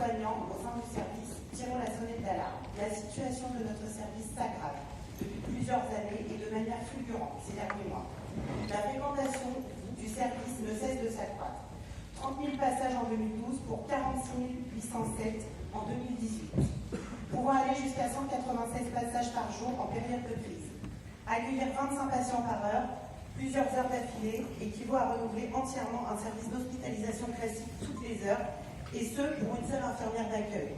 soignants au sein du service tirons la sonnette d'alarme. La situation de notre service s'aggrave depuis plusieurs années et de manière fulgurante ces derniers mois. La fréquentation du service ne cesse de s'accroître. 30 000 passages en 2012 pour 46 807 en 2018, pouvant aller jusqu'à 196 passages par jour en période de crise. Accueillir 25 patients par heure, plusieurs heures d'affilée, équivaut à renouveler entièrement un service d'hospitalisation classique toutes les heures, et ce, pour une seule infirmière d'accueil.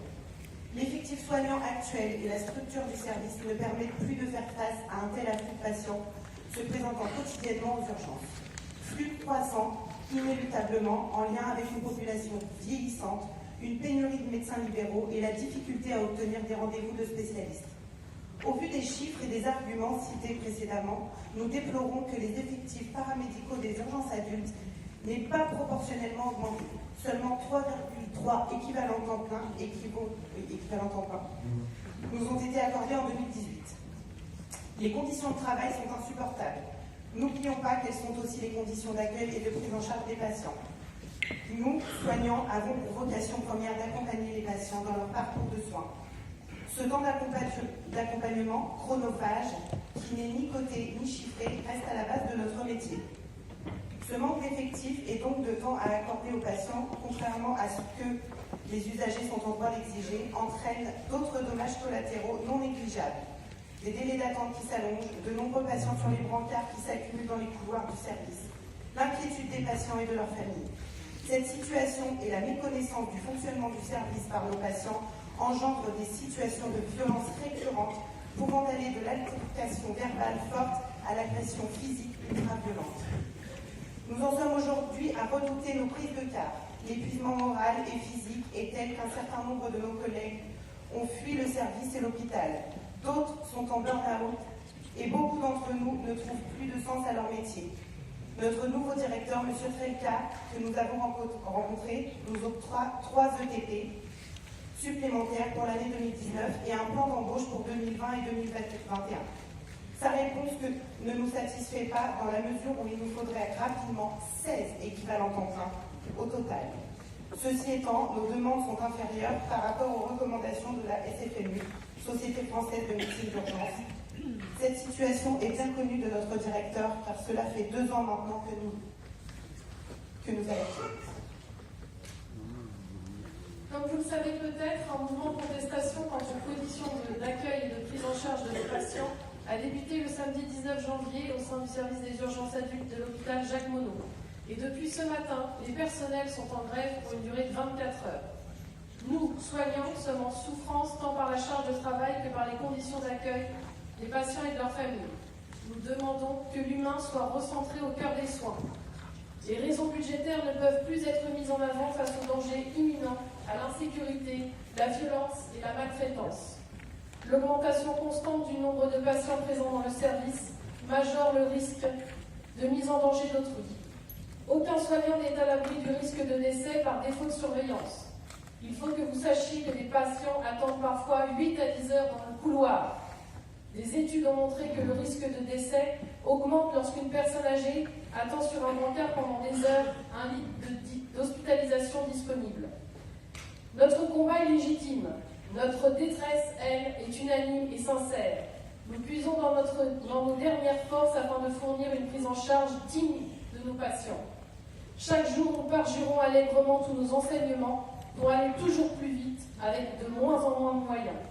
L'effectif soignant actuel et la structure du service ne permettent plus de faire face à un tel afflux de patients se présentant quotidiennement aux urgences. Flux croissant, inéluctablement, en lien avec une population vieillissante, une pénurie de médecins libéraux et la difficulté à obtenir des rendez-vous de spécialistes. Au vu des chiffres et des arguments cités précédemment, nous déplorons que les effectifs paramédicaux des urgences adultes n'aient pas proportionnellement augmenté. Seulement 3,3 équivalents temps plein nous ont été accordés en 2018. Les conditions de travail sont insupportables. N'oublions pas qu'elles sont aussi les conditions d'accueil et de prise en charge des patients. Nous, soignants, avons pour vocation première d'accompagner les patients dans leur parcours de soins. Ce temps d'accompagnement chronophage, qui n'est ni coté ni chiffré, reste à la base de notre métier. Ce manque d'effectifs et donc de temps à accorder aux patients, contrairement à ce que les usagers sont en droit d'exiger, entraîne d'autres dommages collatéraux non négligeables. Des délais d'attente qui s'allongent, de nombreux patients sur les brancards qui s'accumulent dans les couloirs du service, l'inquiétude des patients et de leurs familles. Cette situation et la méconnaissance du fonctionnement du service par nos patients engendrent des situations de violence récurrentes pouvant aller de l'altercation verbale forte à l'agression physique ultra-violente. Nous en sommes aujourd'hui à redouter nos prises de quart. L'épuisement moral et physique est tel qu'un certain nombre de nos collègues ont fui le service et l'hôpital. D'autres sont en burn-out et beaucoup d'entre nous ne trouvent plus de sens à leur métier. Notre nouveau directeur, M. Trelka, que nous avons rencontré, nous octroie 3 ETP supplémentaires pour l'année 2019 et un plan d'embauche pour 2020 et 2021. Sa réponse ne nous satisfait pas dans la mesure où il nous faudrait rapidement 16 équivalents temps plein au total. Ceci étant, nos demandes sont inférieures par rapport aux recommandations de la SFMU, Société française de médecine d'urgence. Cette situation est bien connue de notre directeur, car cela fait 2 ans maintenant que nous alertons. Comme vous le savez peut-être, un mouvement de contestation quant aux conditions d'accueil et de prise en charge de nos patients a débuté le samedi 19 janvier au sein du service des urgences adultes de l'hôpital Jacques Monod. Et depuis ce matin, les personnels sont en grève pour une durée de 24 heures. Nous, soignants, sommes en souffrance tant par la charge de travail que par les conditions d'accueil des patients et de leurs familles. Nous demandons que l'humain soit recentré au cœur des soins. Les raisons budgétaires ne peuvent plus être mises en avant face aux dangers imminents, à l'insécurité, la violence et la maltraitance. L'augmentation constante du nombre de patients présents dans le service majore le risque de mise en danger d'autrui. Aucun soignant n'est à l'abri du risque de décès par défaut de surveillance. Il faut que vous sachiez que des patients attendent parfois 8 à 10 heures dans le couloir. Des études ont montré que le risque de décès augmente lorsqu'une personne âgée attend sur un brancard pendant des heures un lit d'hospitalisation disponible. Notre combat est légitime. Notre détresse, elle, est unanime et sincère. Nous puisons dans nos dernières forces afin de fournir une prise en charge digne de nos patients. Chaque jour, nous parjurons allègrement tous nos enseignements pour aller toujours plus vite avec de moins en moins de moyens.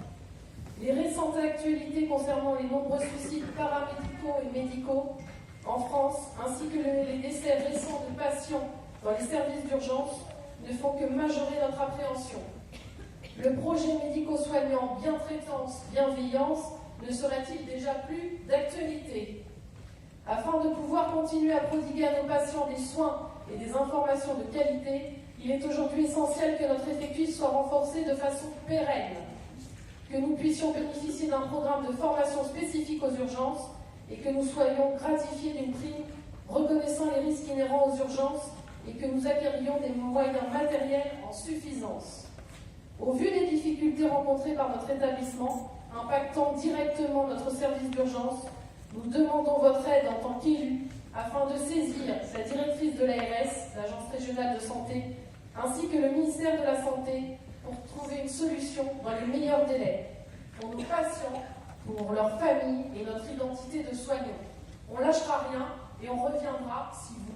Les récentes actualités concernant les nombreux suicides paramédicaux et médicaux en France, ainsi que les décès récents de patients dans les services d'urgence, ne font que majorer notre appréhension. Le projet médico-soignant bientraitance, bienveillance ne serait-il déjà plus d'actualité? Afin de pouvoir continuer à prodiguer à nos patients des soins et des informations de qualité, il est aujourd'hui essentiel que notre effectif soit renforcé de façon pérenne, que nous puissions bénéficier d'un programme de formation spécifique aux urgences et que nous soyons gratifiés d'une prime reconnaissant les risques inhérents aux urgences et que nous acquérions des moyens matériels en suffisance. Au vu des difficultés rencontrées par notre établissement, impactant directement notre service d'urgence, nous demandons votre aide en tant qu'élus afin de saisir la directrice de l'ARS, l'Agence régionale de santé, ainsi que le ministère de la Santé, pour trouver une solution dans les meilleurs délais, pour nos patients, pour leurs familles et notre identité de soignants. On ne lâchera rien et on reviendra si vous